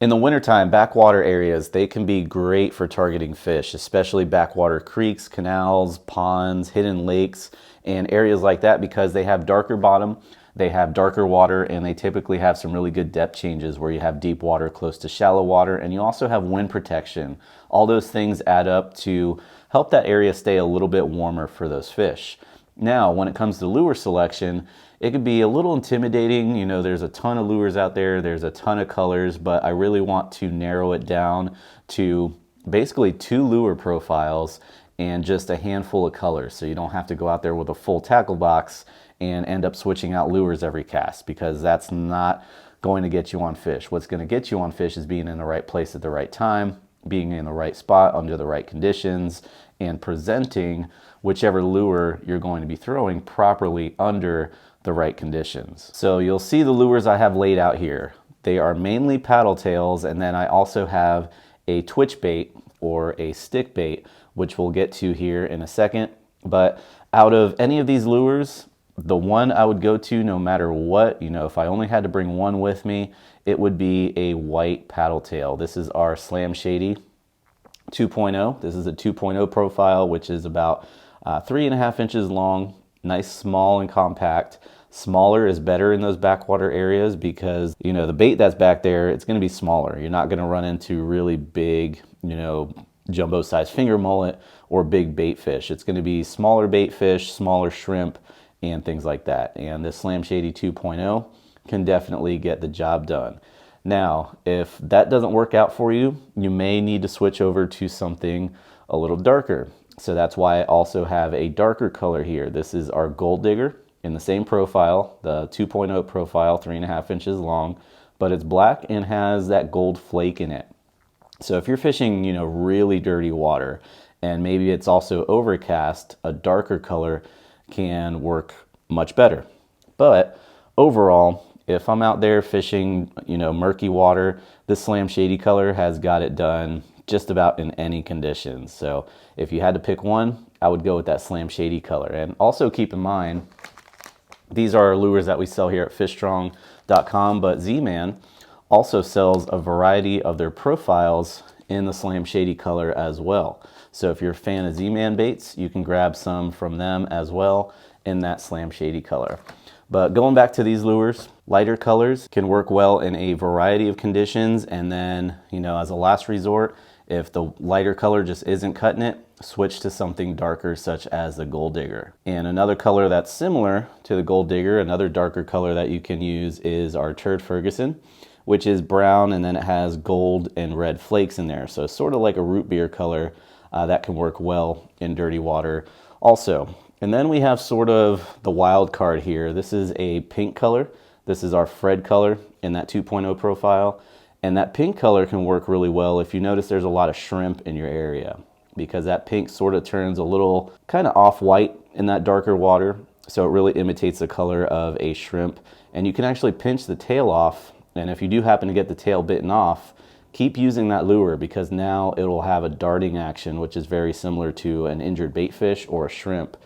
In the wintertime, backwater areas, they can be great for targeting fish, especially backwater creeks, canals, ponds, hidden lakes, and areas like that because they have darker bottom, they have darker water, and they typically have some really good depth changes where you have deep water close to shallow water, and you also have wind protection. All those things add up to help that area stay a little bit warmer for those fish. Now, when it comes to lure selection, it could be a little intimidating. You know, there's a ton of lures out there, there's a ton of colors, but I really want to narrow it down to basically 2 lure profiles and just a handful of colors. So you don't have to go out there with a full tackle box and end up switching out lures every cast, because that's not going to get you on fish. What's going to get you on fish is being in the right place at the right time, being in the right spot under the right conditions, and presenting whichever lure you're going to be throwing properly under the right conditions. So you'll see the lures I have laid out here. They are mainly paddle tails, and then I also have a twitch bait or a stick bait, which we'll get to here in a second. But out of any of these lures, the one I would go to no matter what, you know, if I only had to bring one with me, it would be a white paddle tail. This is our Slam Shady 2.0. This is a 2.0 profile, which is about 3.5 inches long, nice, small, and compact. Smaller is better in those backwater areas because, you know, the bait that's back there, it's going to be smaller. You're not going to run into really big, you know, jumbo sized finger mullet or big bait fish. It's going to be smaller bait fish, smaller shrimp, and things like that. And this Slam Shady 2.0 can definitely get the job done. Now, if that doesn't work out for you, you may need to switch over to something a little darker. So that's why I also have a darker color here. This is our Gold Digger in the same profile, the 2.0 profile, 3.5 inches long, but it's black and has that gold flake in it. So if you're fishing, you know, really dirty water, and maybe it's also overcast, a darker color can work much better. But overall, if I'm out there fishing, you know, murky water, this Slam Shady color has got it done just about in any conditions. So if you had to pick one, I would go with that Slam Shady color. And also keep in mind, these are lures that we sell here at fishstrong.com, but Z-Man also sells a variety of their profiles in the Slam Shady color as well. So if you're a fan of Z-Man baits, you can grab some from them as well in that Slam Shady color. But going back to these lures, lighter colors can work well in a variety of conditions. And then, you know, as a last resort, if the lighter color just isn't cutting it, switch to something darker such as the Gold Digger. And another color that's similar to the Gold Digger, another darker color that you can use is our Turd Ferguson, which is brown and then it has gold and red flakes in there. So sort of like a root beer color that can work well in dirty water also. And then we have sort of the wild card here. This is a pink color. This is our Fred color in that 2.0 profile. And that pink color can work really well if you notice there's a lot of shrimp in your area, because that pink sort of turns a little kind of off-white in that darker water. So it really imitates the color of a shrimp. And you can actually pinch the tail off. And if you do happen to get the tail bitten off, keep using that lure, because now it'll have a darting action, which is very similar to an injured bait fish or a shrimp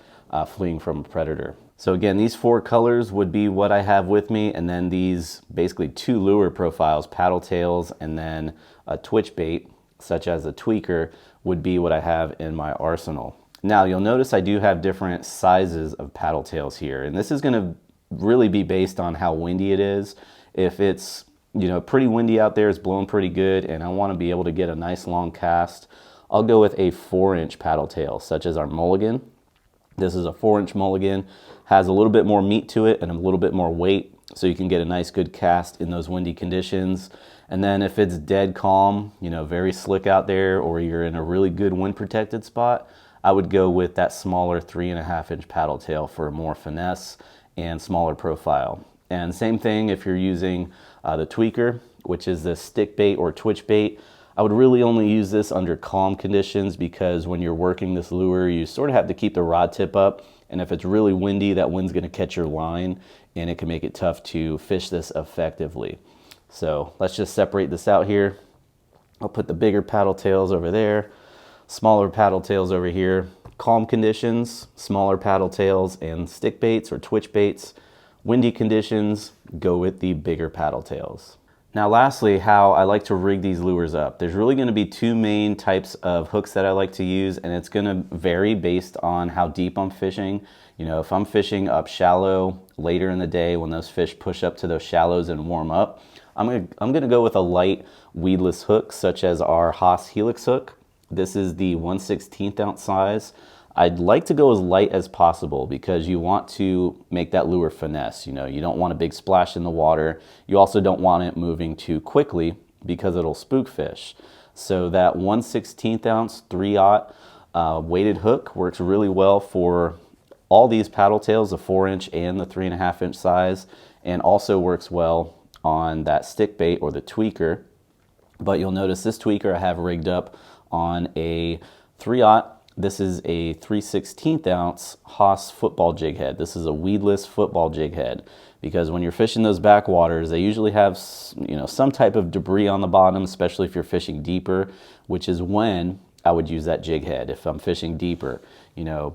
fleeing from a predator. So again, these 4 colors would be what I have with me, and then these basically 2 lure profiles, paddle tails, and then a twitch bait, such as a tweaker, would be what I have in my arsenal. Now you'll notice I do have different sizes of paddle tails here, and this is going to really be based on how windy it is. If it's, you know, pretty windy out there, it's blowing pretty good, and I want to be able to get a nice long cast, I'll go with a 4-inch paddle tail, such as our Mulligan. This is a 4-inch Mulligan, has a little bit more meat to it and a little bit more weight, so you can get a nice good cast in those windy conditions. And then if it's dead calm, you know, very slick out there, or you're in a really good wind protected spot, I would go with that smaller 3.5-inch paddle tail for more finesse and smaller profile. And same thing if you're using the tweaker, which is the stick bait or twitch bait. I would really only use this under calm conditions, because when you're working this lure, you sort of have to keep the rod tip up. And if it's really windy, that wind's going to catch your line and it can make it tough to fish this effectively. So let's just separate this out here. I'll put the bigger paddle tails over there, smaller paddle tails over here. Calm conditions, smaller paddle tails and stick baits or twitch baits. Windy conditions, go with the bigger paddle tails. Now lastly, how I like to rig these lures up. There's really going to be two main types of hooks that I like to use, and it's going to vary based on how deep I'm fishing. You know, if I'm fishing up shallow later in the day when those fish push up to those shallows and warm up, I'm gonna go with a light weedless hook such as our Haas Helix hook. This is the 1/16 ounce size. I'd like to go as light as possible because you want to make that lure finesse. You know, you don't want a big splash in the water. You also don't want it moving too quickly because it'll spook fish. So that 1/16 ounce 3/0 weighted hook works really well for all these paddle tails, the 4-inch and the 3.5-inch size, and also works well on that stick bait or the tweaker. But you'll notice this tweaker I have rigged up on a 3/0. This is a 3/16 ounce Haas football jig head. This is a weedless football jig head because when you're fishing those backwaters, they usually have, you know, some type of debris on the bottom, especially if you're fishing deeper, which is when I would use that jig head. If I'm fishing deeper, you know,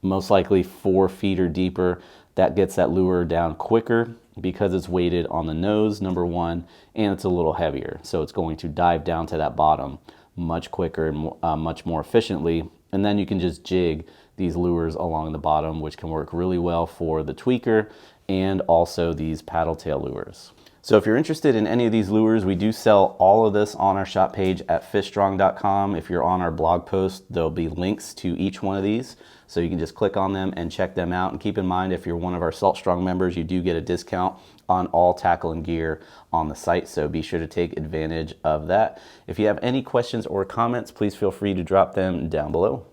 most likely 4 feet or deeper, that gets that lure down quicker because it's weighted on the nose, number one, and it's a little heavier. So it's going to dive down to that bottom much quicker and much more efficiently. And then you can just jig these lures along the bottom, which can work really well for the tweaker and also these paddle tail lures. So if you're interested in any of these lures, we do sell all of this on our shop page at fishstrong.com. If you're on our blog post, there'll be links to each one of these. So you can just click on them and check them out. And keep in mind, if you're one of our Salt Strong members, you do get a discount on all tackle and gear on the site. So be sure to take advantage of that. If you have any questions or comments, please feel free to drop them down below.